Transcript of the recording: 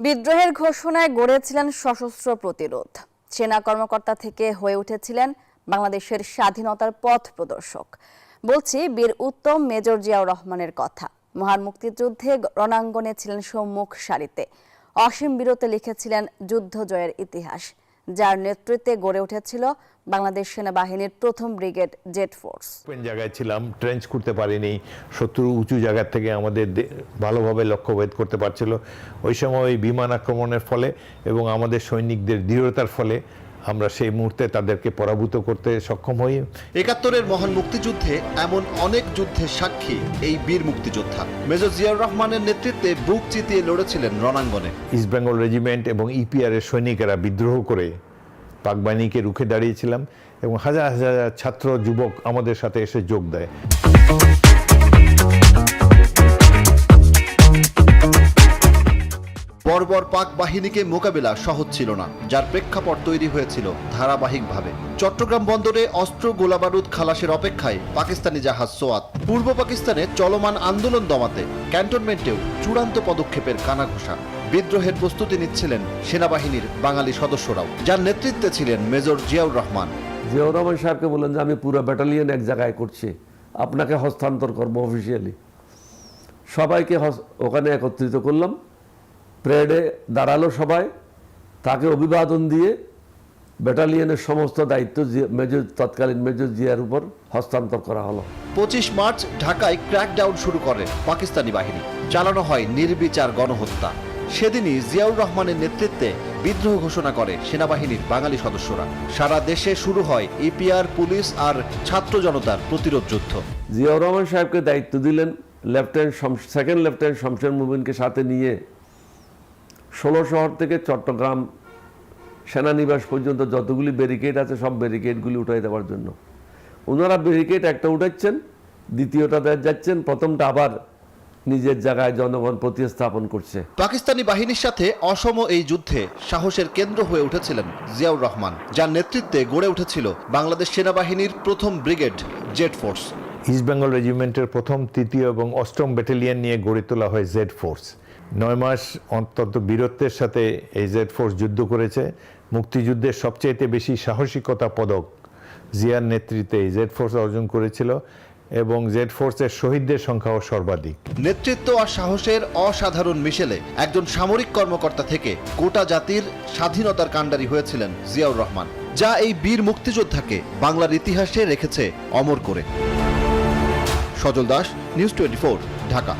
বিদ্রোহের ঘোষণায় গড়েছিলেন সশস্ত্র প্রতিরোধ। সেনা কর্মকর্তা থেকে হয়ে উঠেছিলেন বাংলাদেশের স্বাধীনতার পথ প্রদর্শক। বলছি বীর উত্তম মেজর জিয়াউর রহমানের কথা। মহান মুক্তিযুদ্ধে রণাঙ্গনে ছিলেন সম্মুখ সারিতে, অসীম বীরত্বে লিখেছিলেন যুদ্ধ জয়ের ইতিহাস, যার নেতৃত্বে গড়ে উঠেছিল বাংলাদেশ সেনাবাহিনীর প্রথম ব্রিগেড জেট ফোর্স। জায়গায় ছিলাম, ট্রেঞ্চ করতে পারিনি, শত্রু উঁচু জায়গা থেকে আমাদের ভালোভাবে লক্ষ্যভেদ করতে পারছিল। ওই সময় বিমান আক্রমণের ফলে এবং আমাদের সৈনিকদের দৃঢ়তার ফলে আমরা সেই মুহূর্তে তাদেরকে পরাভূত করতে সক্ষম হই। ৭১-এর মহান মুক্তিযুদ্ধে এমন অনেক যুদ্ধের সাক্ষী এই বীর মুক্তিযোদ্ধা। মেজর জিয়াউর রহমানের নেতৃত্বে বুক চিতিয়ে লড়েছিলেন রণাঙ্গনে। ইস্ট বেঙ্গল রেজিমেন্ট এবং ইপিআর এর সৈনিকেরা বিদ্রোহ করে পাক বাহিনীকে রুখে দাঁড়িয়েছিলাম এবং হাজার হাজার ছাত্র যুবক আমাদের সাথে এসে যোগ দেয়। বর্বর পাক বাহিনীকে মোকাবেলা সহজ ছিল না, যার প্রেক্ষাপট তৈরি হয়েছিল ধারাবাহিকভাবে। চট্টগ্রাম বন্দরে অস্ত্র গোলাবারুদ খালাসের অপেক্ষায় পাকিস্তানি জাহাজ সোয়াত। পূর্ব পাকিস্তানে চলমান আন্দোলন দমাতে ক্যান্টনমেন্টেও চূড়ান্ত পদক্ষেপের কানাঘোষা। বিদ্রোহের প্রস্তুতি নিচ্ছিলেন সেনাবাহিনীর বাঙালি সদস্যরাও, যার নেতৃত্বে ছিলেন মেজর জিয়াউর রহমান। জিয়াউর রহমান সাহেবকে বললেন যে আমি পুরো ব্যাটালিয়ন এক জায়গায় করছি, আপনাকে হস্তান্তর করবো অফিসিয়ালি। সবাইকে ওখানে একত্রিত করলাম, প্যারেডে দাঁড়ালো সবাই, তাকে অভিবাদন দিয়ে ব্যাটালিয়নের সমস্ত দায়িত্ব তৎকালীন মেজর জিয়ার উপর হস্তান্তর করা হলো। ২৫ মার্চ ঢাকায় ক্র্যাকডাউন শুরু করে পাকিস্তানি বাহিনী। চালানো হয় নির্বিচার গণহত্যা। সেদিনই জিয়াউর রহমানের নেতৃত্বে বিদ্রোহ ঘোষণা করে সেনাবাহিনীর বাঙালি সদস্যরা। সারা দেশে শুরু হয় ইপিআর, পুলিশ আর ছাত্র জনতার প্রতিরোধ যুদ্ধ। জিয়াউর রহমান সাহেবকে দায়িত্ব দিলেন সেকেন্ড লেফটেন্যান্ট শমশের মুবিনকে সাথে নিয়ে ১৬ শহর থেকে চট্টগ্রাম সেনানিবাস পর্যন্ত যতগুলি ব্যারিকেড আছে সব ব্যারিকেডগুলি উঠাই দেওয়ার জন্য। ওনারা ব্যারিকেড একটা উঠাচ্ছেন, দ্বিতীয়টা যাচ্ছেন, প্রথমটা আবার নিজের জায়গায় জনগণ প্রতিস্থাপন করছে। পাকিস্তানি বাহিনীর সাথে অসম এই যুদ্ধে সাহসের কেন্দ্র হয়ে উঠেছিলেন জিয়াউর রহমান, যার নেতৃত্বে গড়ে উঠেছিল বাংলাদেশ সেনাবাহিনীর প্রথম brigade Z force. East Bengal রেজিমেন্টের প্রথম, তৃতীয় এবং অষ্টম ব্যাটালিয়ন নিয়ে গড়ে তোলা হয় জেড ফোর্স। ৯ মাস অন্তত বীরত্বের সাথে এই জেড ফোর্স যুদ্ধ করেছে। মুক্তিযুদ্ধের সবচেয়ে বেশি সাহসিকতা পদক জিয়ার নেতৃত্বে এই জেড ফোর্স অর্জন করেছিল এবং জেড ফোর্সের শহীদদের সংখ্যাও সর্বাধিক। নেতৃত্ব আর সাহসের অসাধারণ মিশেলে একজন সামরিক কর্মকর্তা থেকে গোটা জাতির স্বাধীনতার কাণ্ডারি হয়েছিলেন জিয়াউর রহমান, যা এই বীর মুক্তিযোদ্ধাকে বাংলার ইতিহাসে রেখেছে অমর করে। সজল দাস, নিউজ 24, ঢাকা।